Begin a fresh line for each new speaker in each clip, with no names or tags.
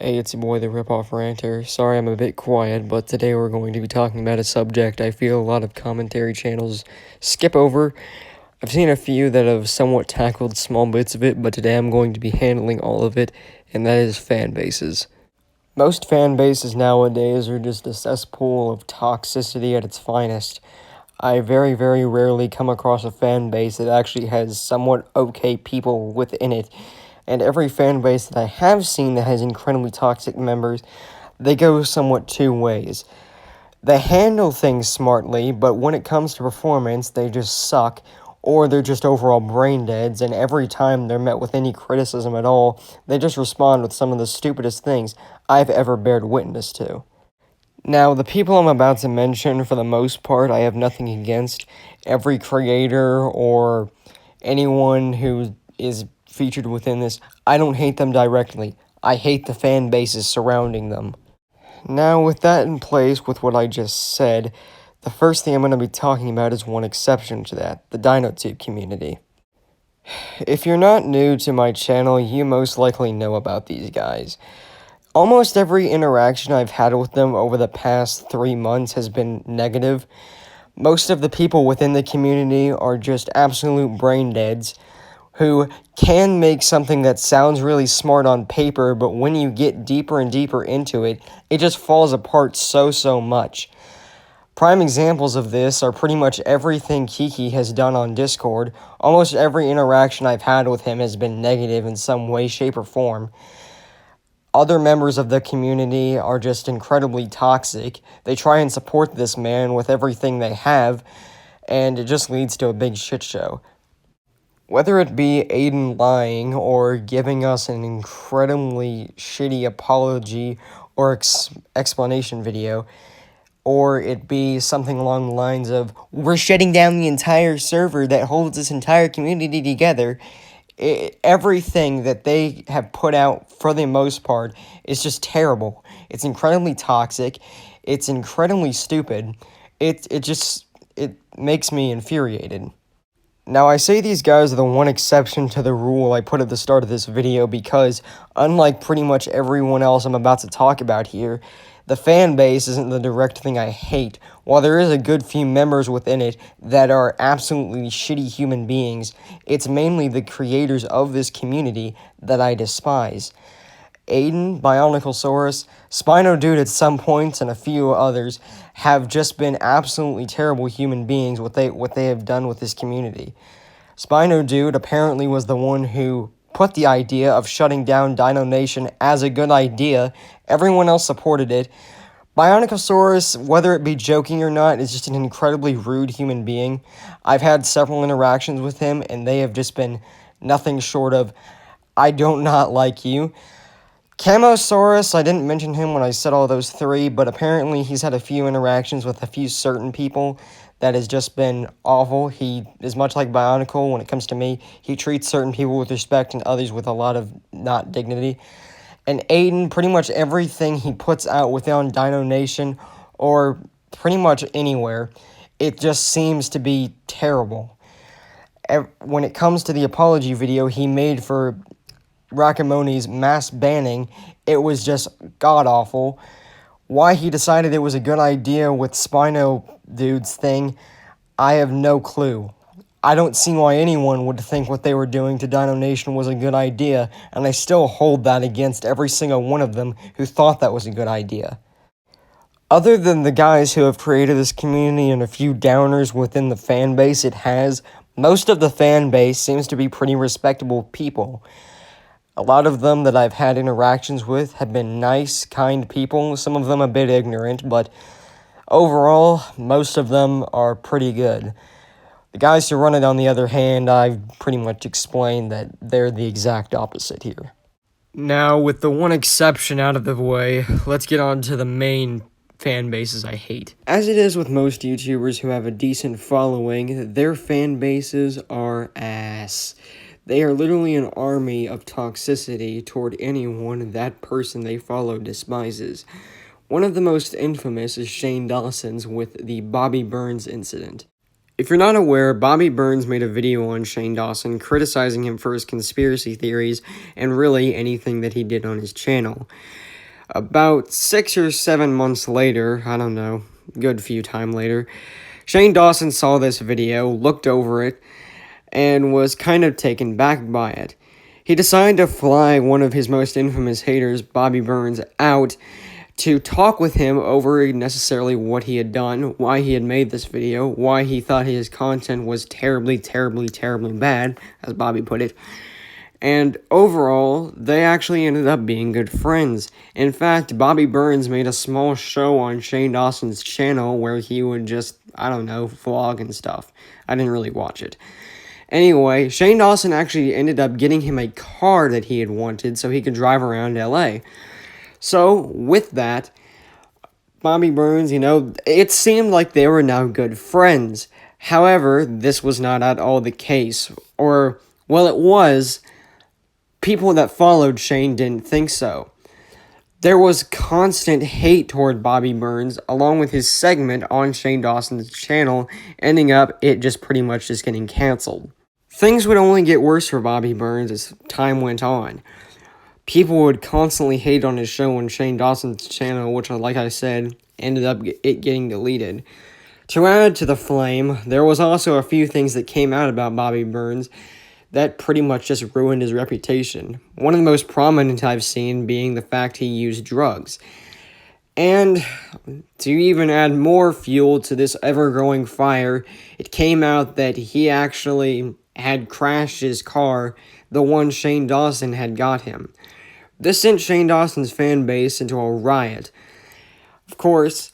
Hey, it's your boy, the Ripoff Ranter. Sorry I'm a bit quiet, but today we're going to be talking about a subject I feel a lot of commentary channels skip over. I've seen a few that have somewhat tackled small bits of it, but today I'm going to be handling all of it, and that is fan bases. Most fan bases nowadays are just a cesspool of toxicity at its finest. I very, very rarely come across a fan base that actually has somewhat okay people within it. And every fan base that I have seen that has incredibly toxic members, they go somewhat two ways. They handle things smartly, but when it comes to performance, they just suck, or they're just overall brain deads, and every time they're met with any criticism at all, they just respond with some of the stupidest things I've ever bared witness to. Now, the people I'm about to mention, for the most part, I have nothing against. Every creator or anyone who is featured within this, I don't hate them directly. I hate the fan bases surrounding them. Now, with that in place, with what I just said, the first thing I'm going to be talking about is one exception to that, the DinoTube community. If you're not new to my channel, you most likely know about these guys. Almost every interaction I've had with them over the past 3 months has been negative. Most of the people within the community are just absolute brain deads who can make something that sounds really smart on paper, but when you get deeper and deeper into it, it just falls apart so much. Prime examples of this are pretty much everything Kiki has done on Discord. Almost every interaction I've had with him has been negative in some way, shape, or form. Other members of the community are just incredibly toxic. They try and support this man with everything they have, and it just leads to a big shit show. Whether it be Aiden lying or giving us an incredibly shitty apology or explanation video, or it be something along the lines of, we're shutting down the entire server that holds this entire community together, everything that they have put out, for the most part, is just terrible. It's incredibly toxic. It's incredibly stupid. It makes me infuriated. Now, I say these guys are the one exception to the rule I put at the start of this video because, unlike pretty much everyone else I'm about to talk about here, the fan base isn't the direct thing I hate. While there is a good few members within it that are absolutely shitty human beings, it's mainly the creators of this community that I despise. Aiden, Bionicle Spino Dude at some points, and a few others have just been absolutely terrible human beings, what they have done with this community. Spino Dude apparently was the one who put the idea of shutting down Dino Nation as a good idea. Everyone else supported it. Bionicle, whether it be joking or not, is just an incredibly rude human being. I've had several interactions with him, and they have just been nothing short of, I don't not like you. Camosaurus, I didn't mention him when I said all those three, but apparently he's had a few interactions with a few certain people that has just been awful. He is much like Bionicle when it comes to me. He treats certain people with respect and others with a lot of not dignity. And Aiden, pretty much everything he puts out within Dino Nation, or pretty much anywhere, it just seems to be terrible. When it comes to the apology video he made for Rakamoni's mass banning, it was just god-awful. Why he decided it was a good idea with Spino Dude's thing, I have no clue. I don't see why anyone would think what they were doing to Dino Nation was a good idea, and I still hold that against every single one of them who thought that was a good idea. Other than the guys who have created this community and a few downers within the fan base it has, most of the fan base seems to be pretty respectable people. A lot of them that I've had interactions with have been nice, kind people, some of them a bit ignorant, but overall, most of them are pretty good. The guys who run it, on the other hand, I've pretty much explained that they're the exact opposite here. Now, with the one exception out of the way, let's get on to the main fan bases I hate. As it is with most YouTubers who have a decent following, their fan bases are ass. They are literally an army of toxicity toward anyone that person they follow despises. One of the most infamous is Shane Dawson's with the Bobby Burns incident. If you're not aware, Bobby Burns made a video on Shane Dawson criticizing him for his conspiracy theories and really anything that he did on his channel. About 6 or 7 months later, I don't know, good few time later, Shane Dawson saw this video, looked over it, and was kind of taken back by it. He decided to fly one of his most infamous haters, Bobby Burns, out to talk with him over necessarily what he had done, why he had made this video, why he thought his content was terribly, terribly, terribly bad, as Bobby put it. And overall, they actually ended up being good friends. In fact, Bobby Burns made a small show on Shane Dawson's channel where he would just, I don't know, vlog and stuff. I didn't really watch it. Anyway, Shane Dawson actually ended up getting him a car that he had wanted so he could drive around LA. So, with that, Bobby Burns, it seemed like they were now good friends. However, this was not at all the case. Or, well, it was. People that followed Shane didn't think so. There was constant hate toward Bobby Burns, along with his segment on Shane Dawson's channel, ending up it just pretty much just getting canceled. Things would only get worse for Bobby Burns as time went on. People would constantly hate on his show on Shane Dawson's channel, which, like I said, ended up it getting deleted. To add to the flame, there was also a few things that came out about Bobby Burns that pretty much just ruined his reputation. One of the most prominent I've seen being the fact he used drugs. And to even add more fuel to this ever-growing fire, it came out that he actually had crashed his car, the one Shane Dawson had got him. This sent Shane Dawson's fan base into a riot. Of course,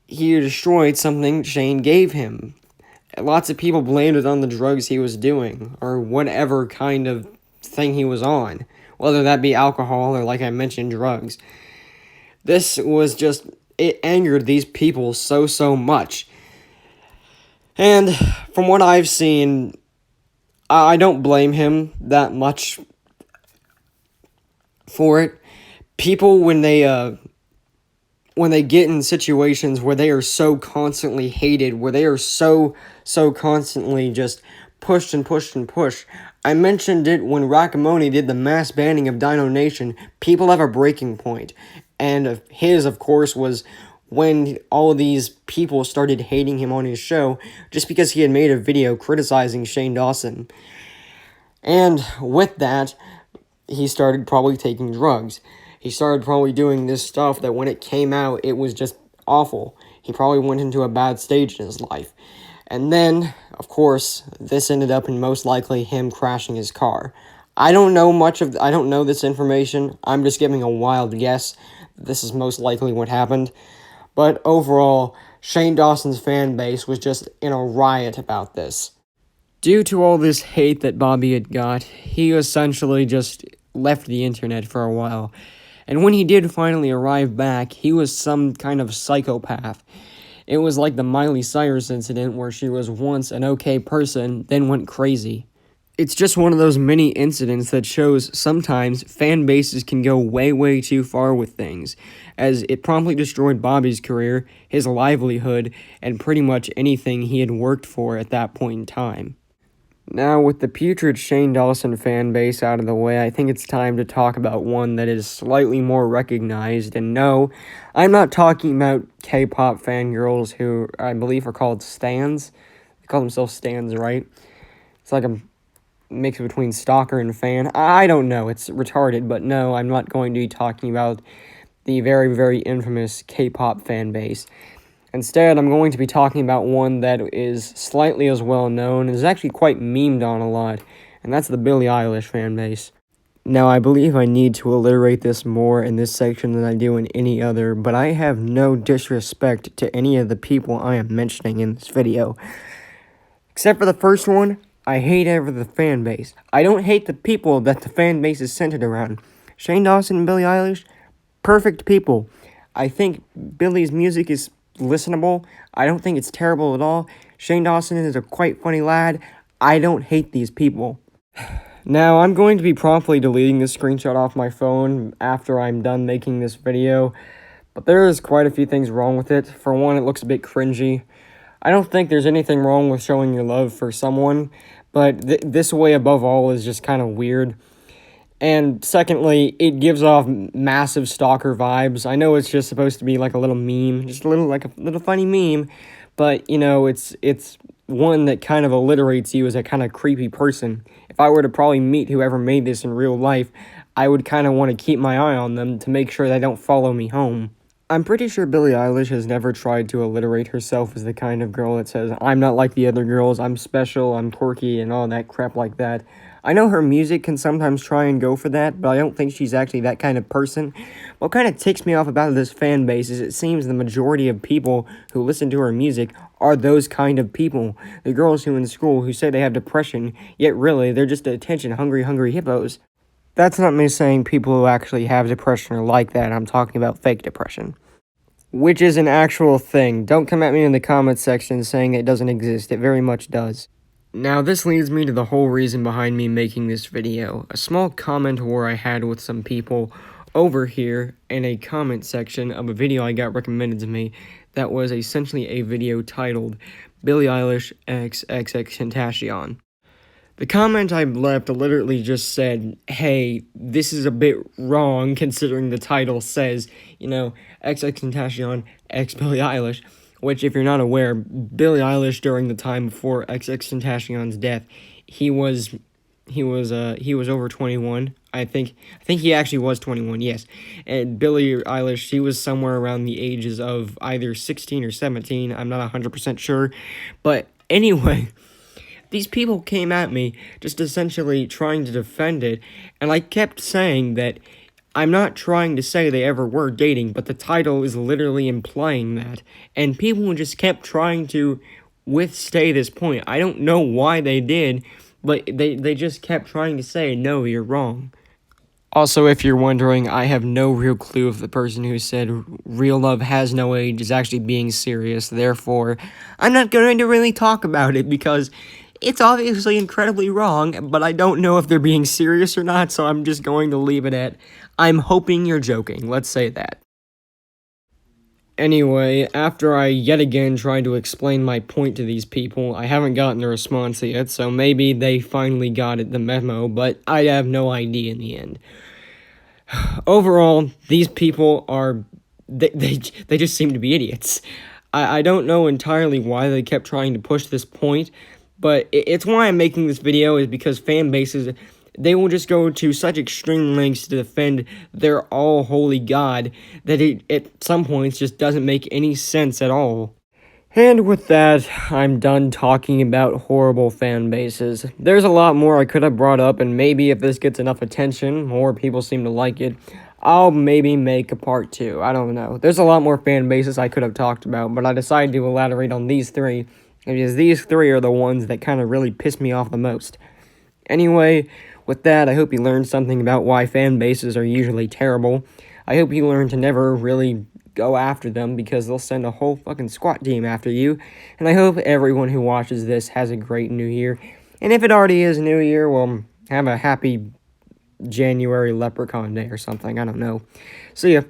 he destroyed something Shane gave him. Lots of people blamed it on the drugs he was doing, or whatever kind of thing he was on, whether that be alcohol or, like I mentioned, drugs. This was just, it angered these people so much. And from what I've seen, I don't blame him that much for it. People, when they get in situations where they are so constantly hated, where they are so constantly just pushed and pushed and pushed. I mentioned it when Rakamoni did the mass banning of Dino Nation. People have a breaking point. And his, of course, was when all of these people started hating him on his show just because he had made a video criticizing Shane Dawson. And with that, he started probably taking drugs. He started probably doing this stuff that when it came out, it was just awful. He probably went into a bad stage in his life. And then, of course, this ended up in most likely him crashing his car. I don't know this information. I'm just giving a wild guess. This is most likely what happened. But overall, Shane Dawson's fan base was just in a riot about this. Due to all this hate that Bobby had got, he essentially just left the internet for a while. And when he did finally arrive back, he was some kind of psychopath. It was like the Miley Cyrus incident where she was once an okay person, then went crazy. It's just one of those many incidents that shows sometimes fan bases can go way too far with things, as it promptly destroyed Bobby's career, his livelihood, and pretty much anything he had worked for at that point in time. Now, with the putrid Shane Dawson fan base out of the way, I think it's time to talk about one that is slightly more recognized. And no, I'm not talking about K-pop fangirls who I believe are called stans. They call themselves stans, right? It's like a mix between stalker and fan. I don't know, it's retarded, but no, I'm not going to be talking about the very infamous K-pop fan base. Instead, I'm going to be talking about one that is slightly as well known and is actually quite memed on a lot, and that's the Billie Eilish fan base. Now, I believe I need to alliterate this more in this section than I do in any other, but I have no disrespect to any of the people I am mentioning in this video. Except for the first one, I hate the fan base. I don't hate the people that the fan base is centered around. Shane Dawson and Billie Eilish, perfect people. I think Billie's music is listenable. I don't think it's terrible at all. Shane Dawson is a quite funny lad. I don't hate these people. Now, I'm going to be promptly deleting this screenshot off my phone after I'm done making this video, but there is quite a few things wrong with it. For one, it looks a bit cringy. I don't think there's anything wrong with showing your love for someone, but this way above all is just kind of weird. And secondly, it gives off massive stalker vibes. I know it's just supposed to be like a little meme, just a little like a little funny meme, but you know, it's one that kind of alliterates you as a kind of creepy person. If I were to probably meet whoever made this in real life, I would kind of want to keep my eye on them to make sure they don't follow me home. I'm pretty sure Billie Eilish has never tried to alliterate herself as the kind of girl that says, I'm not like the other girls, I'm special, I'm quirky, and all that crap like that. I know her music can sometimes try and go for that, but I don't think she's actually that kind of person. What kind of ticks me off about this fan base is it seems the majority of people who listen to her music are those kind of people. The girls who in school who say they have depression, yet really, they're just attention-hungry hippos. That's not me saying people who actually have depression are like that. I'm talking about fake depression. Which is an actual thing. Don't come at me in the comments section saying it doesn't exist. It very much does. Now, this leads me to the whole reason behind me making this video. A small comment war I had with some people over here in a comment section of a video I got recommended to me that was essentially a video titled Billie Eilish x XXXTentacion. The comment I left literally just said, hey, this is a bit wrong considering the title says, you know, XXXTentacion x Billie Eilish, which if you're not aware, Billie Eilish during the time before XXXTentacion's death, he was over 21. I think he actually was 21, yes. And Billie Eilish, she was somewhere around the ages of either 16 or 17. I'm not 100% sure. But anyway, these people came at me just essentially trying to defend it, and I kept saying that I'm not trying to say they ever were dating, but the title is literally implying that, and people just kept trying to withstay this point. I don't know why they did, but they just kept trying to say, no, you're wrong. Also, if you're wondering, I have no real clue if the person who said real love has no age is actually being serious. Therefore, I'm not going to really talk about it because it's obviously incredibly wrong, but I don't know if they're being serious or not, so I'm just going to leave it at, I'm hoping you're joking. Let's say that. Anyway, after I yet again tried to explain my point to these people, I haven't gotten a response yet, so maybe they finally got it, the memo, but I have no idea in the end. Overall, these people are, they just seem to be idiots. I don't know entirely why they kept trying to push this point, but it's why I'm making this video, is because fan bases, they will just go to such extreme lengths to defend their all-holy god that it, at some points, just doesn't make any sense at all. And with that, I'm done talking about horrible fan bases. There's a lot more I could have brought up, and maybe if this gets enough attention, more people seem to like it, I'll maybe make a part 2. I don't know. There's a lot more fan bases I could have talked about, but I decided to elaborate on these 3, because these 3 are the ones that kind of really piss me off the most. Anyway, with that, I hope you learned something about why fan bases are usually terrible. I hope you learned to never really go after them because they'll send a whole fucking SWAT team after you. And I hope everyone who watches this has a great new year. And if it already is New Year, well, have a happy January Leprechaun Day or something. I don't know. See ya.